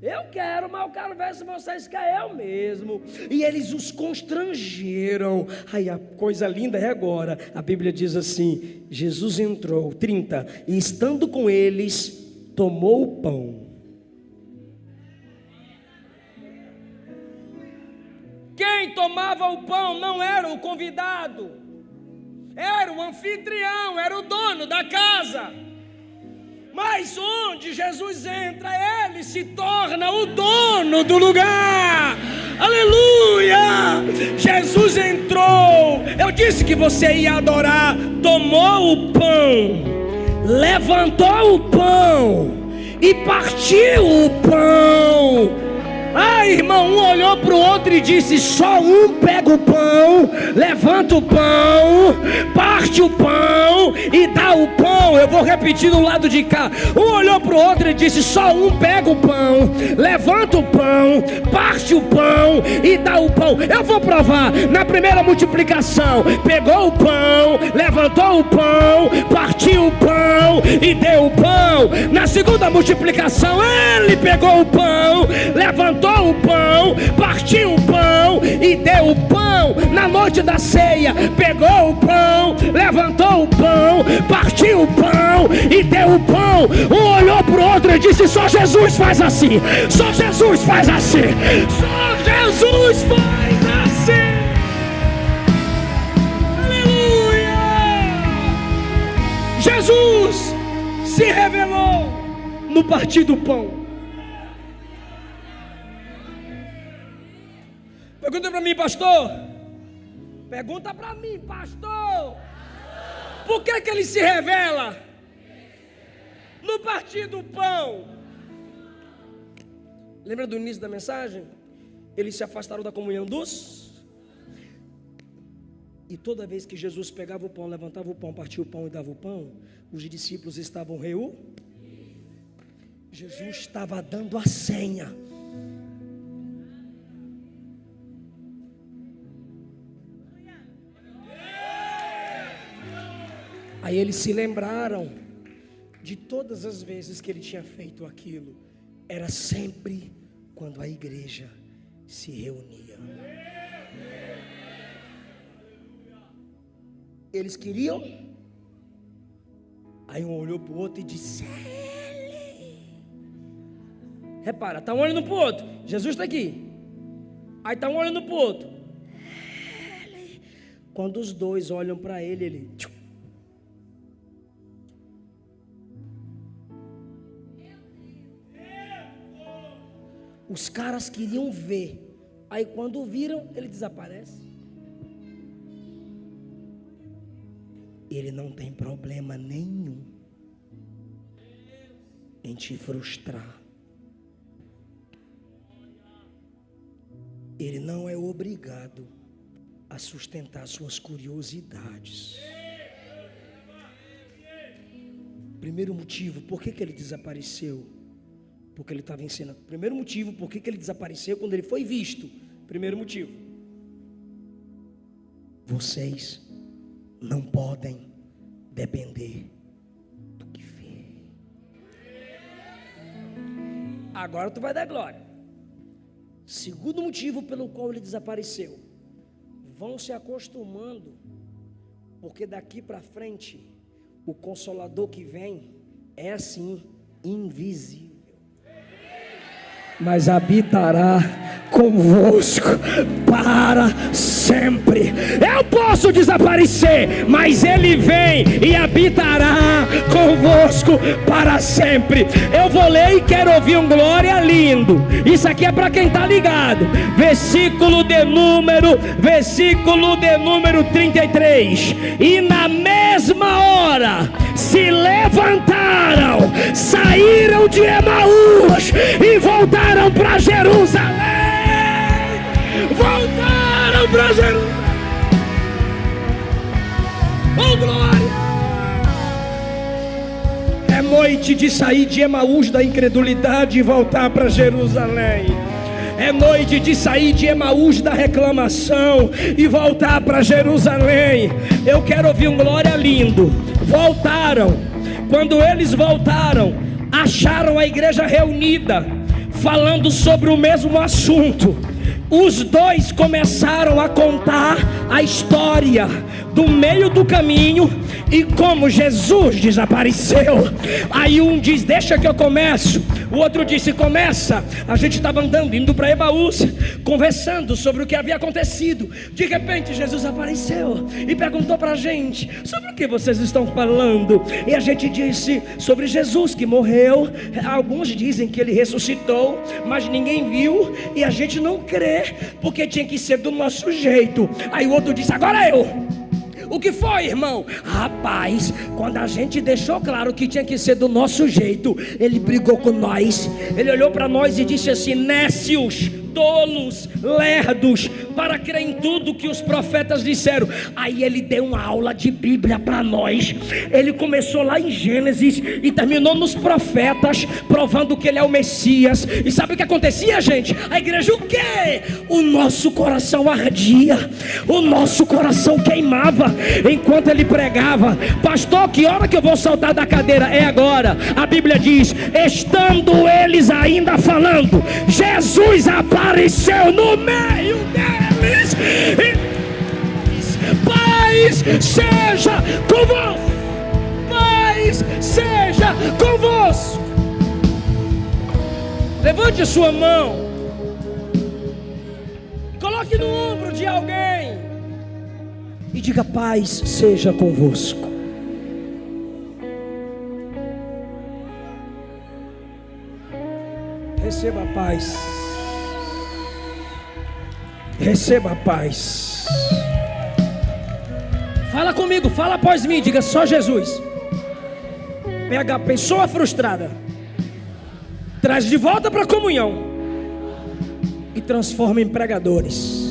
Eu quero, mas eu quero ver se vocês querem eu mesmo. E eles os constrangeram. Aí a coisa linda é agora. A Bíblia diz assim: Jesus entrou, 30, e estando com eles, tomou o pão. Quem tomava o pão não era o convidado, era o anfitrião, era o dono da casa. Mas onde Jesus entra, ele se torna o dono do lugar. Aleluia! Jesus entrou. Eu disse que você ia adorar. Tomou o pão, levantou o pão e partiu o pão. Irmão, um olhou para o outro e disse: só um pega o pão, levanta o pão, parte o pão e dá o pão. Eu vou repetir do lado de cá. Um olhou para o outro e disse: só um pega o pão, levanta o pão, parte o pão e dá o pão. Eu vou provar. Na primeira multiplicação, pegou o pão, levantou o pão, partiu o pão e deu o pão. Na segunda multiplicação, ele pegou o pão, levantou o pão, partiu o pão e deu o pão. Na noite da ceia, pegou o pão, levantou o pão, partiu o pão e deu o pão. Um olhou para o outro e disse: só Jesus faz assim, só Jesus faz assim, só Jesus faz assim. Aleluia! Jesus se revelou no partir do pão. Pergunta para mim, pastor. Pergunta para mim, pastor. Por que ele se revela no partir do pão? Lembra do início da mensagem? Eles se afastaram da comunhão dos... E toda vez que Jesus pegava o pão, levantava o pão, partia o pão e dava o pão, os discípulos estavam reunidos. Jesus estava dando a senha. Aí eles se lembraram de todas as vezes que ele tinha feito aquilo. Era sempre quando a igreja se reunia. Eles queriam. Aí um olhou para o outro e disse: ele. Repara, está um olhando para o outro. Jesus está aqui. Aí está um olhando para o outro. Ele. Quando os dois olham para ele, ele... Os caras queriam ver. Aí quando viram, ele desaparece. Ele não tem problema nenhum em te frustrar. Ele não é obrigado a sustentar suas curiosidades. Primeiro motivo, por que ele desapareceu? Porque ele estava ensinando. Primeiro motivo, por que ele desapareceu quando ele foi visto? Primeiro motivo: vocês não podem depender do que vê. Agora tu vai dar glória. Segundo motivo pelo qual ele desapareceu: vão se acostumando, porque daqui para frente o Consolador que vem é assim, invisível, mas habitará convosco para sempre. Eu posso desaparecer, mas ele vem e habitará convosco para sempre. Eu vou ler e quero ouvir um glória lindo. Isso aqui é para quem está ligado. Versículo de número 33. E na mesma hora se levantaram, saíram de Emaús e voltaram para Jerusalém. Voltaram para Jerusalém. Oh, glória! É noite de sair de Emaús da incredulidade e voltar para Jerusalém. É noite de sair de Emaús da reclamação e voltar para Jerusalém. Eu quero ouvir um glória lindo. Voltaram. Quando eles voltaram, acharam a igreja reunida, falando sobre o mesmo assunto. Os dois começaram a contar a história do meio do caminho e como Jesus desapareceu. Aí um diz: deixa que eu começo. O outro disse: começa. A gente estava andando, indo para Emaús, conversando sobre o que havia acontecido. De repente Jesus apareceu e perguntou para a gente: sobre o que vocês estão falando? E a gente disse sobre Jesus que morreu. Alguns dizem que ele ressuscitou, mas ninguém viu, e a gente não crê, porque tinha que ser do nosso jeito. Aí o outro disse: agora eu. O que foi, irmão? Rapaz, quando a gente deixou claro que tinha que ser do nosso jeito, ele brigou com nós. Ele olhou para nós e disse assim: nécios, tolos, lerdos, para crer em tudo que os profetas disseram. Aí ele deu uma aula de Bíblia para nós. Ele começou lá em Gênesis e terminou nos profetas, provando que ele é o Messias. E sabe o que acontecia, gente? A igreja, o quê? O nosso coração ardia, o nosso coração queimava enquanto ele pregava. Pastor, que hora que eu vou saltar da cadeira? É agora. A Bíblia diz: estando eles ainda falando, Jesus apareceu no meio deles e paz seja convosco, paz seja convosco. Levante a sua mão, coloque no ombro de alguém e diga: paz seja convosco. Receba a paz. Receba a paz. Fala comigo, fala após mim, diga: só Jesus. Pega a pessoa frustrada, traz de volta para a comunhão e transforma em pregadores.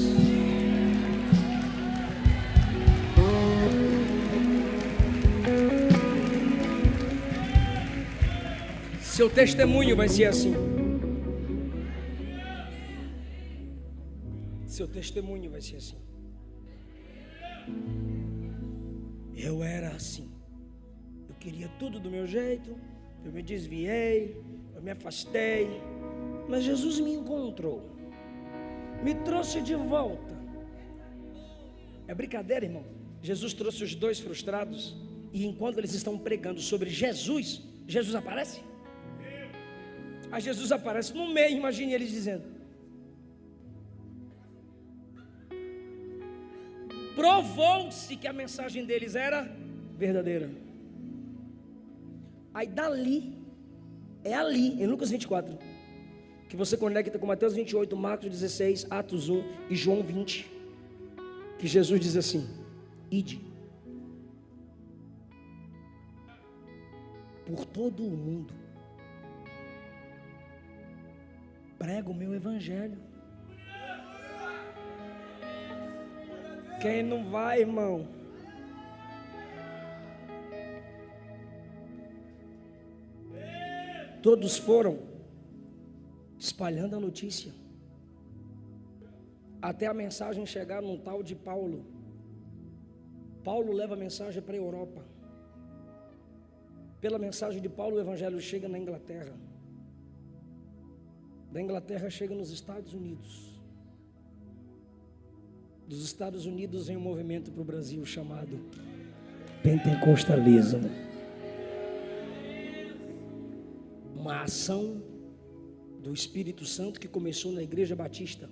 Seu testemunho vai ser assim. Seu testemunho vai ser assim. Eu era assim. Eu queria tudo do meu jeito. Eu me desviei. Eu me afastei. Mas Jesus me encontrou. Me trouxe de volta. É brincadeira, irmão. Jesus trouxe os dois frustrados. E enquanto eles estão pregando sobre Jesus, Jesus aparece. Aí Jesus aparece no meio. Imagine eles dizendo: provou-se que a mensagem deles era verdadeira. Aí dali, é ali, em Lucas 24, que você conecta com Mateus 28, Marcos 16, Atos 1 e João 20, que Jesus diz assim: ide por todo o mundo prega o meu evangelho. Quem não vai, irmão? Todos foram espalhando a notícia, até a mensagem chegar num tal de Paulo. Paulo leva a mensagem para a Europa. Pela mensagem de Paulo, o evangelho chega na Inglaterra. Da Inglaterra chega nos Estados Unidos. Dos Estados Unidos vem um movimento para o Brasil chamado Pentecostalismo. Uma ação do Espírito Santo que começou na Igreja Batista,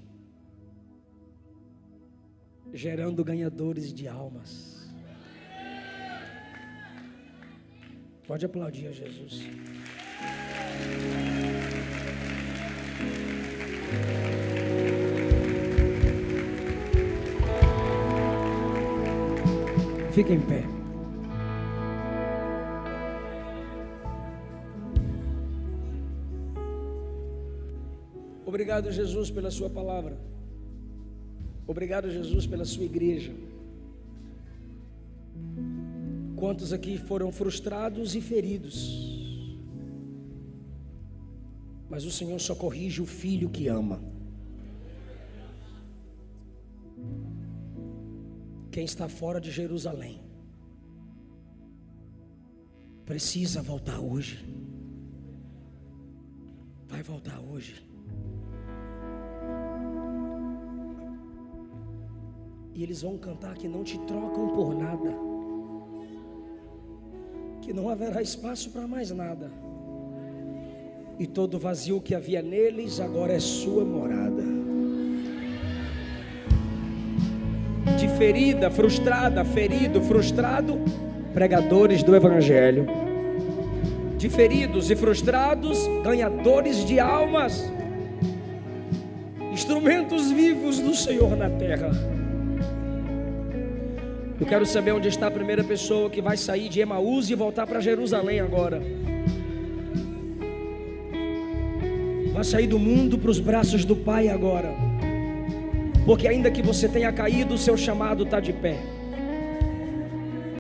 gerando ganhadores de almas. Pode aplaudir a Jesus. Fica em pé. Obrigado, Jesus, pela sua palavra. Obrigado, Jesus, pela sua igreja. Quantos aqui foram frustrados e feridos? Mas o Senhor só corrige o filho que ama. Quem está fora de Jerusalém precisa voltar hoje. Vai voltar hoje. E eles vão cantar que não te trocam por nada, que não haverá espaço para mais nada, e todo vazio que havia neles agora é sua morada. De ferida, frustrada, ferido, frustrado, pregadores do Evangelho. De feridos e frustrados, ganhadores de almas, instrumentos vivos do Senhor na terra. Eu quero saber onde está a primeira pessoa que vai sair de Emaús e voltar para Jerusalém agora. Vai sair do mundo para os braços do Pai agora. Porque ainda que você tenha caído, o seu chamado está de pé.